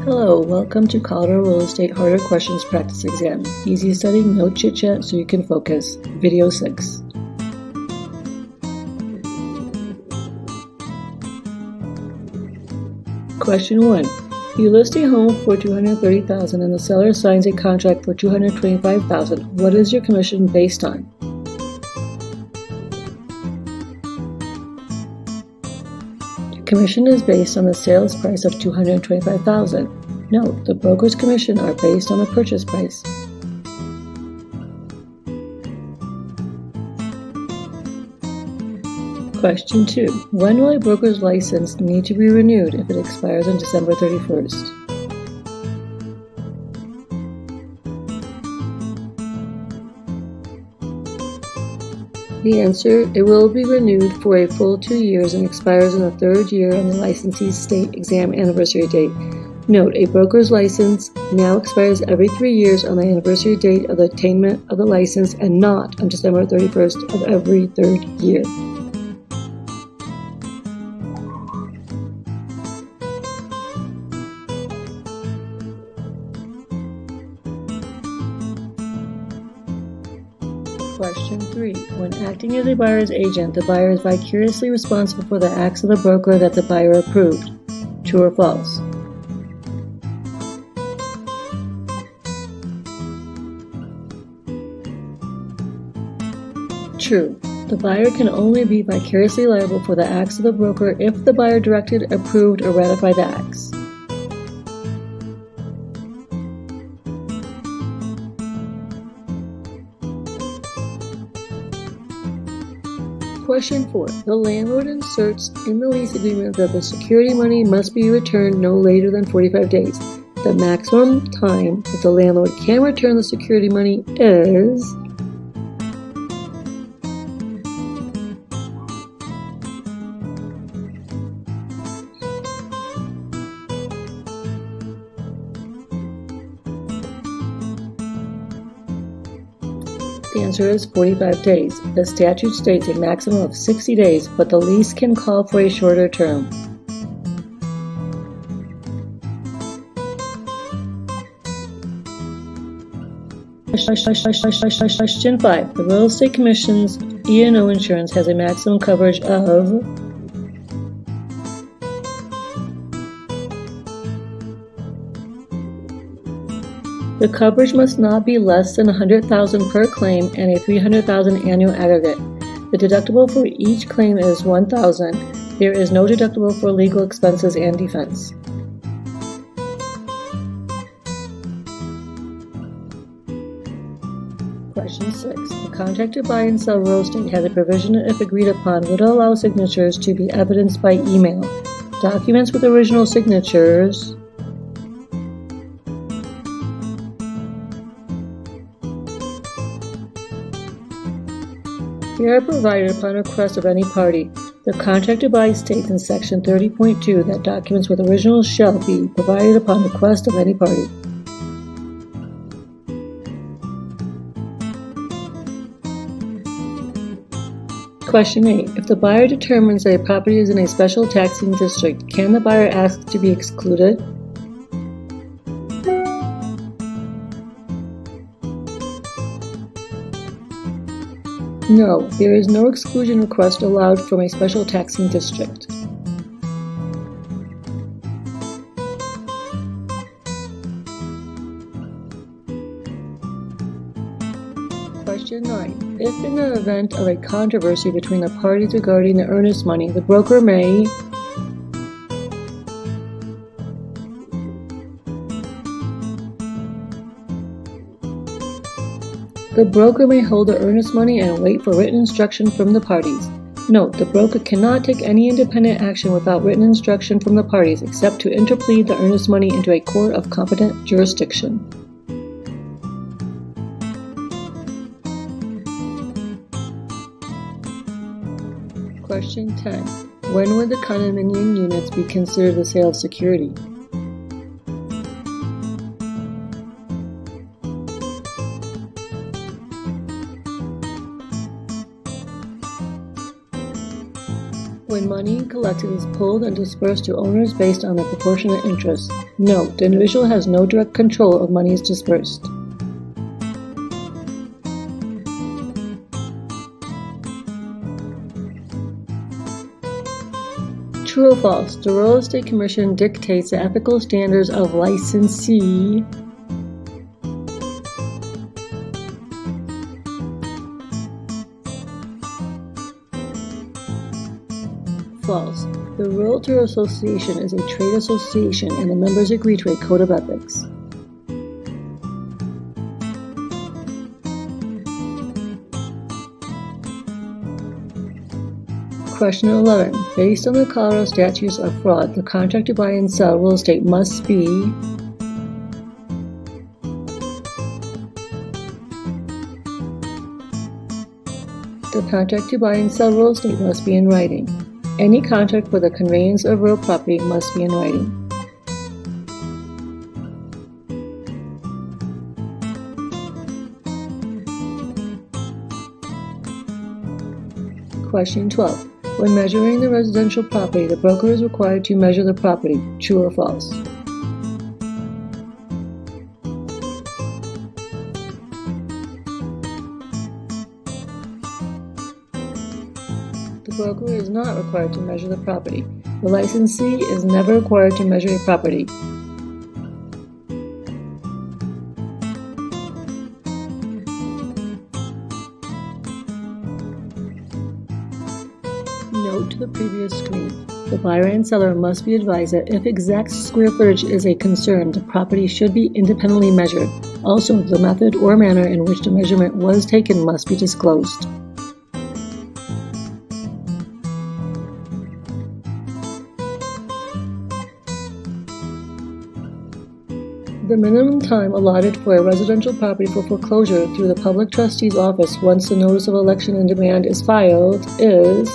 Hello, welcome to Colorado Real Estate Harder Questions Practice Exam. Easy study, no chit chat so you can focus. Video 6. Question 1. You list a home for $230,000 and the seller signs a contract for $225,000. What is your commission based on? Commission is based on the sales price of $225,000. Note, the broker's commission are based on the purchase price. Question 2. When will a broker's license need to be renewed if it expires on December 31st? The answer, it will be renewed for a full 2 years and expires in the 3rd year on the licensee's state exam anniversary date. Note, a broker's license now expires every 3 years on the anniversary date of the attainment of the license and not on December 31st of every 3rd year. Question 3. When acting as a buyer's agent, the buyer is vicariously responsible for the acts of the broker that the buyer approved. True or false? True. The buyer can only be vicariously liable for the acts of the broker if the buyer directed, approved, or ratified the acts. Question 4. The landlord inserts in the lease agreement that the security money must be returned no later than 45 days. The maximum time that the landlord can return the security money is... The answer is 45 days. The statute states a maximum of 60 days, but the lease can call for a shorter term. Question 5. The Real Estate Commission's E&O insurance has a maximum coverage of... The coverage must not be less than $100,000 per claim and a $300,000 annual aggregate. The deductible for each claim is $1,000. There is no deductible for legal expenses and defense. Question 6. The contract to buy and sell real estate has a provision that, if agreed upon, would allow signatures to be evidenced by email. Documents with original signatures they are provided upon request of any party. The contract to buy states in Section 30.2 that documents with originals shall be provided upon request of any party. Question 8. If the buyer determines that a property is in a special taxing district, can the buyer ask to be excluded? No, there is no exclusion request allowed from a special taxing district. Question 9. If in the event of a controversy between the parties regarding the earnest money, the broker may... The broker may hold the earnest money and wait for written instruction from the parties. Note, the broker cannot take any independent action without written instruction from the parties except to interplead the earnest money into a court of competent jurisdiction. Question 10. When would the condominium units be considered the sale of security? When money collected is pooled and dispersed to owners based on their proportionate interest. Note: the individual has no direct control of monies dispersed. True or false? The Real Estate Commission dictates the ethical standards of licensee. False. The Realtor Association is a trade association and the members agree to a code of ethics. Question 11. Based on the Colorado statutes of fraud, the contract to buy and sell real estate must be. The contract to buy and sell real estate must be in writing. Any contract for the conveyance of real property must be in writing. Question 12. When measuring the residential property, the broker is required to measure the property. True or false? The broker is not required to measure the property. The licensee is never required to measure a property. Note to the previous screen. The buyer and seller must be advised that if exact square footage is a concern, the property should be independently measured. Also, the method or manner in which the measurement was taken must be disclosed. The minimum time allotted for a residential property for foreclosure through the public trustee's office once the notice of election and demand is filed is.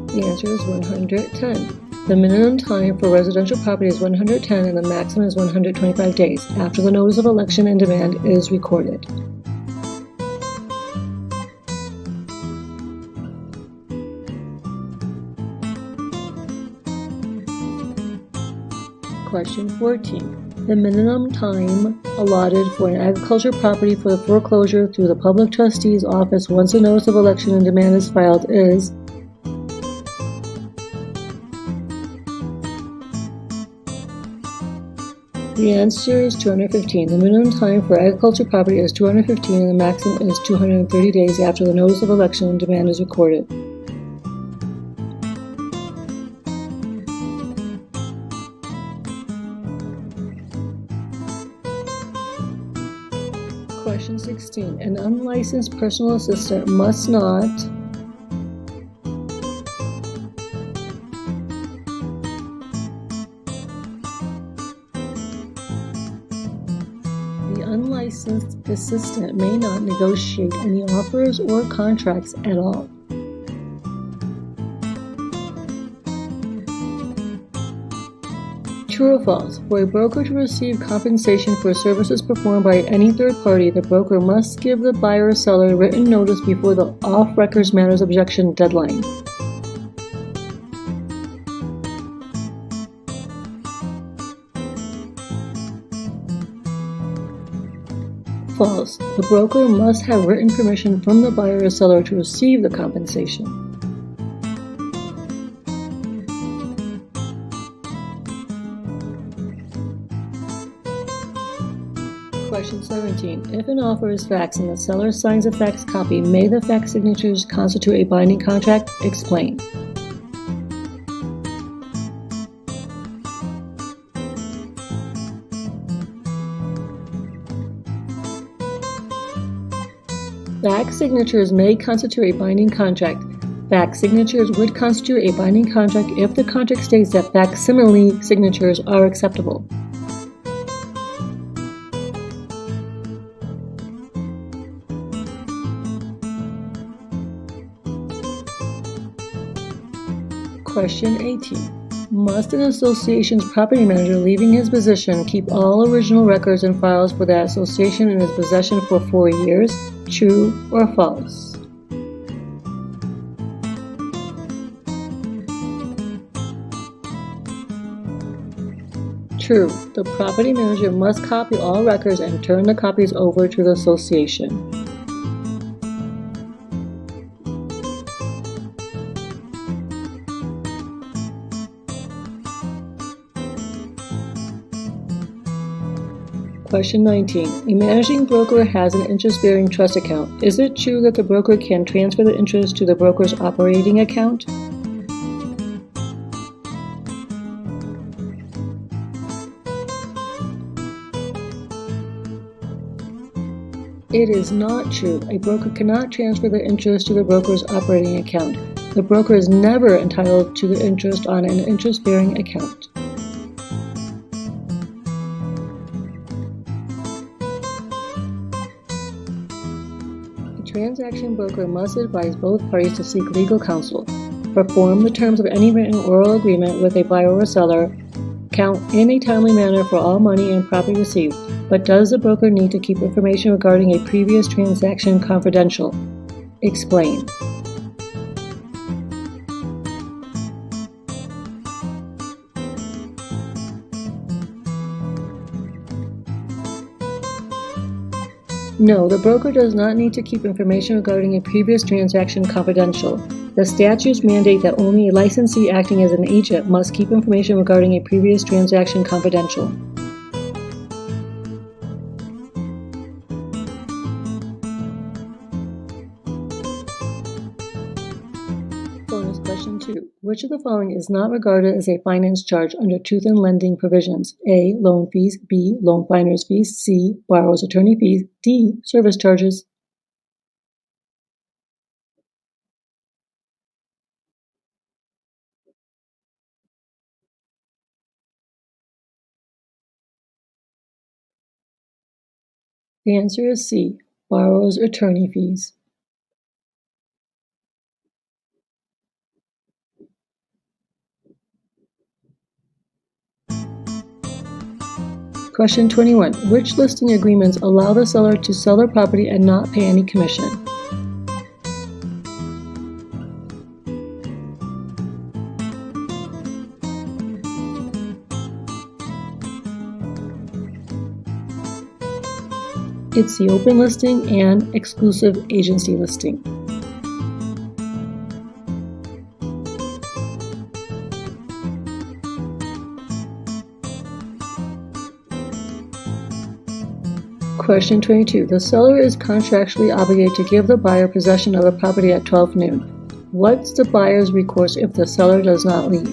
The answer is 110. The minimum time for residential property is 110 and the maximum is 125 days after the notice of election and demand is recorded. Question 14. The minimum time allotted for an agriculture property for the foreclosure through the public trustee's office once a notice of election and demand is filed is. The answer is 215. The minimum time for agriculture property is 215 and the maximum is 230 days after the notice of election and demand is recorded. Question 16. An unlicensed personal assistant must not. The unlicensed assistant may not negotiate any offers or contracts at all. True or false? For a broker to receive compensation for services performed by any third party, the broker must give the buyer or seller written notice before the off-records matters objection deadline. False. The broker must have written permission from the buyer or seller to receive the compensation. Question 17. If an offer is faxed and the seller signs a fax copy, may the fax signatures constitute a binding contract? Explain. Fax signatures may constitute a binding contract. Fax signatures would constitute a binding contract if the contract states that facsimile signatures are acceptable. Question 18. Must an association's property manager leaving his position keep all original records and files for that association in his possession for 4 years? True or false? True. The property manager must copy all records and turn the copies over to the association. Question 19. A managing broker has an interest-bearing trust account. Is it true that the broker can transfer the interest to the broker's operating account? It is not true. A broker cannot transfer the interest to the broker's operating account. The broker is never entitled to the interest on an interest-bearing account. A transaction broker must advise both parties to seek legal counsel, perform the terms of any written oral agreement with a buyer or seller, count in a timely manner for all money and property received. But does the broker need to keep information regarding a previous transaction confidential? Explain. No, the broker does not need to keep information regarding a previous transaction confidential. The statutes mandate that only a licensee acting as an agent must keep information regarding a previous transaction confidential. Bonus question 2. Which of the following is not regarded as a finance charge under truth in lending provisions? A. Loan fees. B. Loan finder's fees. C. Borrower's attorney fees. D. Service charges. The answer is C. Borrower's attorney fees. Question 21. Which listing agreements allow the seller to sell their property and not pay any commission? It's the open listing and exclusive agency listing. Question 22. The seller is contractually obligated to give the buyer possession of the property at 12 noon. What's the buyer's recourse if the seller does not leave?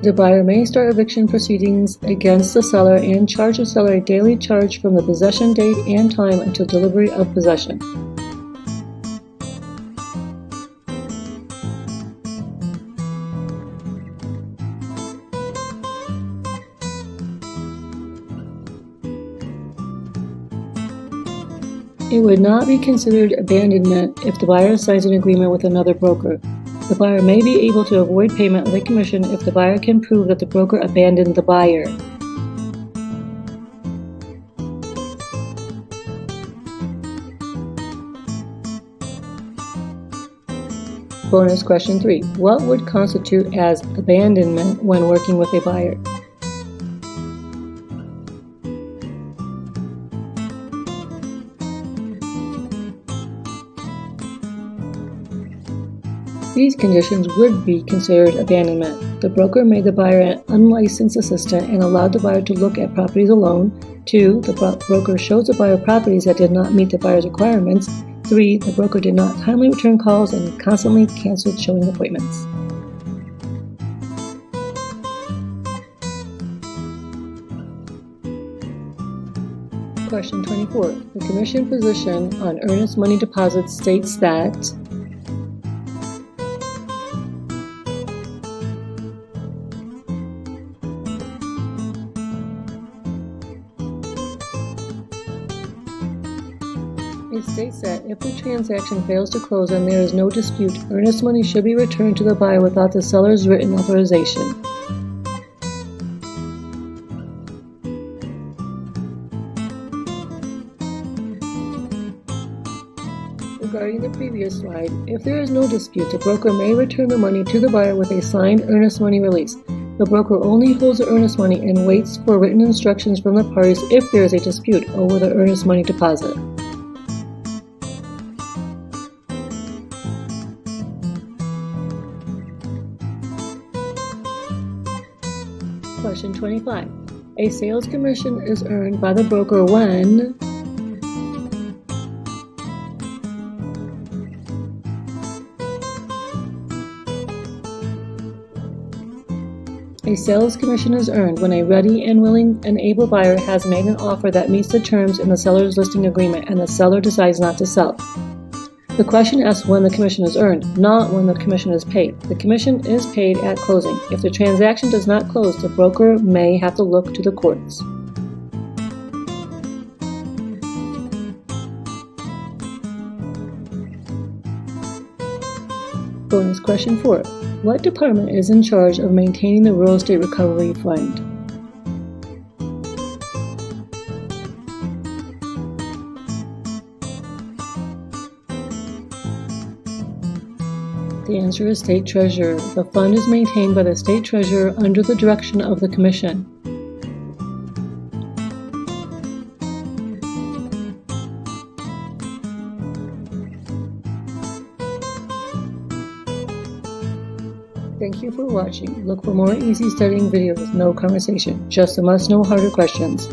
The buyer may start eviction proceedings against the seller and charge the seller a daily charge from the possession date and time until delivery of possession. It would not be considered abandonment if the buyer signs an agreement with another broker. The buyer may be able to avoid payment of a commission if the buyer can prove that the broker abandoned the buyer. Bonus question 3. What would constitute as abandonment when working with a buyer? These conditions would be considered abandonment. The broker made the buyer an unlicensed assistant and allowed the buyer to look at properties alone. 2. The broker shows the buyer properties that did not meet the buyer's requirements. 3. The broker did not timely return calls and constantly canceled showing appointments. Question 24. The commission position on earnest money deposits states that It states that if the transaction fails to close and there is no dispute, earnest money should be returned to the buyer without the seller's written authorization. Regarding the previous slide, if there is no dispute, the broker may return the money to the buyer with a signed earnest money release. The broker only holds the earnest money and waits for written instructions from the parties if there is a dispute over the earnest money deposit. Question 25. A sales commission is earned by the broker when a sales commission is earned when a ready and willing and able buyer has made an offer that meets the terms in the seller's listing agreement and the seller decides not to sell. The question asks when the commission is earned, not when the commission is paid. The commission is paid at closing. If the transaction does not close, the broker may have to look to the courts. Bonus question 4. What department is in charge of maintaining the real estate recovery fund? The answer is State Treasurer. The fund is maintained by the State Treasurer under the direction of the Commission. Thank you for watching. Look for more easy studying videos with no conversation, just the must-know harder questions.